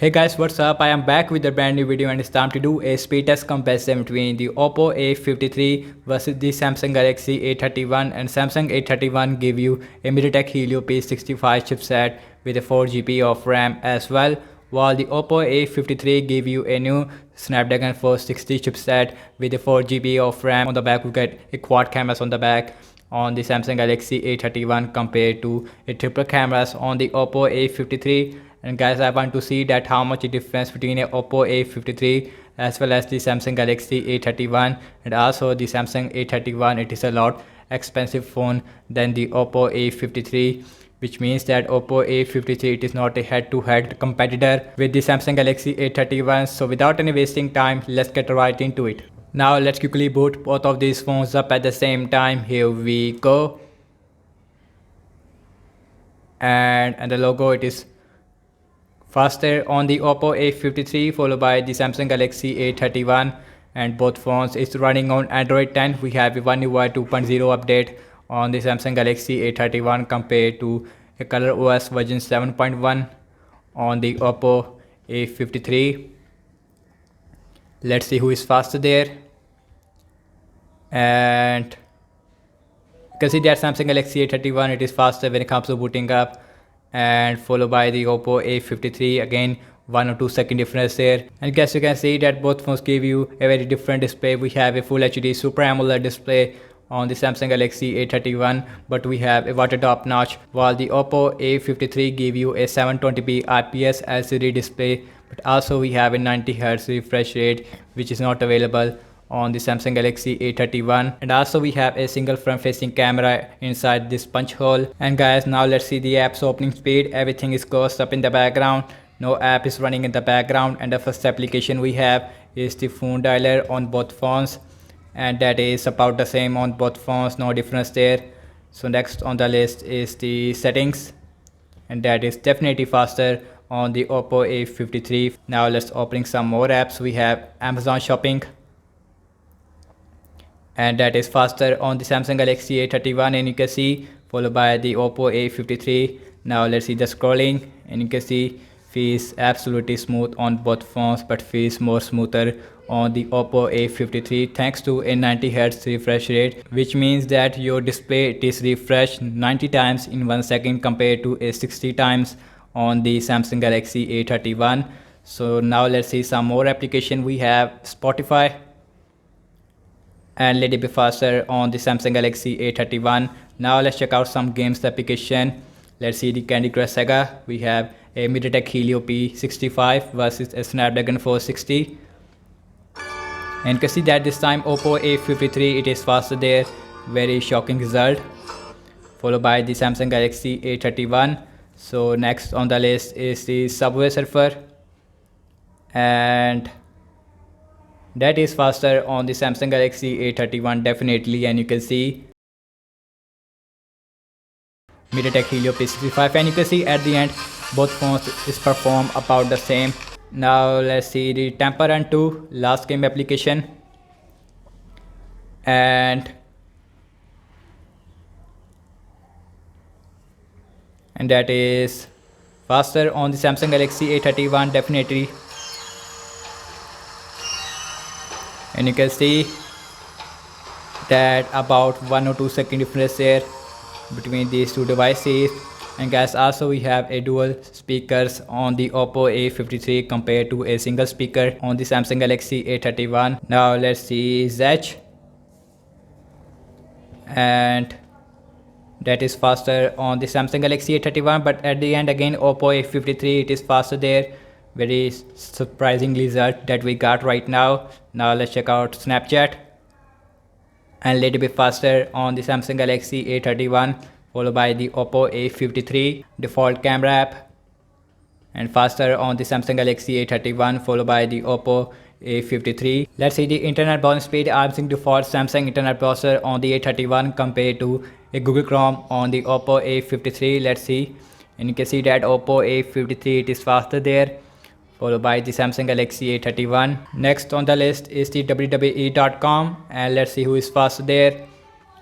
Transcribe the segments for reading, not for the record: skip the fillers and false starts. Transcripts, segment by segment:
Hey guys, what's up? I am back with a brand new video and it's time to do a speed test comparison between the Oppo A53 versus the Samsung Galaxy A31, and Samsung A31 give you a MediaTek Helio P65 chipset with a 4GB of RAM as well, while the Oppo A53 give you a new Snapdragon 460 chipset with a 4GB of RAM. On the back we get a quad cameras on the back on the Samsung Galaxy A31 compared to a triple cameras on the Oppo A53. And guys, I want to see that how much difference between a Oppo A53 as well as the Samsung Galaxy A31. And also the Samsung A31, it is a lot expensive phone than the Oppo A53, which means that Oppo A53 it is not a head-to-head competitor with the Samsung Galaxy A31. So without any wasting time, let's get right into it. Now let's quickly boot both of these phones up at the same time. Here we go. And the logo, it is faster on the Oppo A53 followed by the Samsung Galaxy A31, and both phones is running on Android 10. We have a One UI 2.0 update on the Samsung Galaxy A31 compared to a ColorOS version 7.1 on the Oppo A53. Let's see who is faster there. And you can see that Samsung Galaxy A31 it is faster when it comes to booting up, and followed by the Oppo A53, again 1 or 2 second difference there. And guys, you can see that both phones give you a very different display. We have a Full HD Super AMOLED display on the Samsung Galaxy A31, but we have a water top notch, while the Oppo A53 give you a 720p IPS LCD display, but also we have a 90Hz refresh rate, which is not available on the Samsung Galaxy A31. And also we have a single front facing camera inside this punch hole. And guys, now let's see the app's opening speed. Everything is closed up in the background, no app is running in the background. And the first application we have is the phone dialer on both phones, and that is about the same on both phones, no difference there. So next on the list is the settings, and that is definitely faster on the Oppo A53. Now let's open some more apps. We have Amazon Shopping, and that is faster on the Samsung Galaxy A31, and you can see followed by the Oppo A53. Now let's see the scrolling, and you can see feels absolutely smooth on both phones, but feels more smoother on the Oppo A53 thanks to a 90Hz refresh rate, which means that your display it is refreshed 90 times in 1 second compared to a 60 times on the Samsung Galaxy A31. So now let's see some more application. We have Spotify, and little bit faster on the Samsung Galaxy A31. Now let's check out some games application. Let's see the Candy Crush Saga. We have a MediaTek Helio P65 versus a Snapdragon 460. And you can see that this time Oppo A53 it is faster there. Very shocking result. Followed by the Samsung Galaxy A31. So next on the list is the Subway Surfer, and that is faster on the Samsung Galaxy A31 definitely. And you can see MediaTek Helio P65, and you can see at the end both phones is perform about the same. Now let's see the Temple Run 2 last game application, and that is faster on the Samsung Galaxy A31 definitely. And you can see that about 1 or 2 second difference there between these two devices. And guys, also we have a dual speakers on the Oppo A53 compared to a single speaker on the Samsung Galaxy A31. Now let's see Zedge, and that is faster on the Samsung Galaxy A31, but at the end again Oppo A53 it is faster there. Very surprising result that we got right now. Now let's check out Snapchat, and a little bit faster on the Samsung Galaxy A31 followed by the Oppo A53 default camera app, and faster on the Samsung Galaxy A31 followed by the Oppo A53. Let's see the internet browsing speed. I'm using default Samsung internet browser on the A31 compared to a Google Chrome on the Oppo A53. Let's see, and you can see that Oppo A53 it is faster there, followed by the Samsung Galaxy A31. Next on the list is the WWE.com, and let's see who is faster there.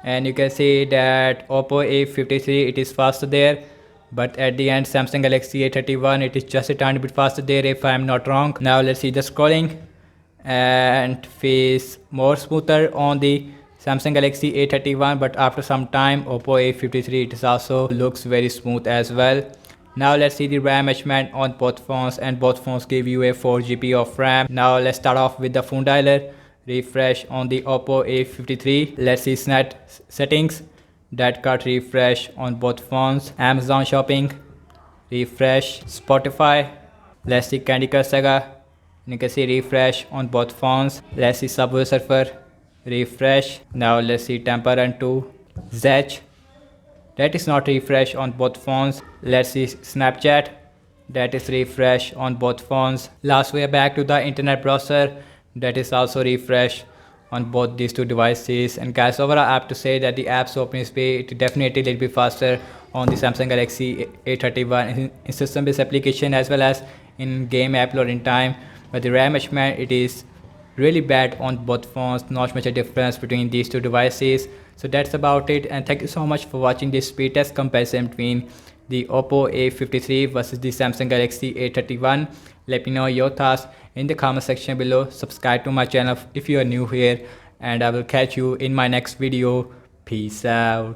And you can see that Oppo A53 it is faster there, but at the end Samsung Galaxy A31 it is just a tiny bit faster there if I am not wrong. Now let's see the scrolling, and feels more smoother on the Samsung Galaxy A31, but after some time Oppo A53 it is also looks very smooth as well. Now let's see the RAM measurement on both phones, and both phones give you a 4 GB of RAM. Now let's start off with the phone dialer. Refresh on the Oppo A53. Let's see Snap settings. That got refresh on both phones. Amazon shopping. Refresh. Spotify. Let's see Candy Crush Saga. You can see refresh on both phones. Let's see Subway Surfer. Refresh. Now let's see Temple Run 2. Zedge. That is not refresh on both phones. Let's see Snapchat. That is refresh on both phones. Last we are back to the internet browser. That is also refresh on both these two devices. And guys, overall I have to say that the app's opening speed definitely a little bit faster on the Samsung Galaxy A31 in system based application as well as in game app loading time. But the RAM measurement it is really bad on both phones, not much a difference between these two devices. So that's about it, and thank you so much for watching this speed test comparison between the Oppo A53 versus the Samsung Galaxy A31. Let me know your thoughts in the comment section below. Subscribe to my channel if you are new here, and I will catch you in my next video. Peace out.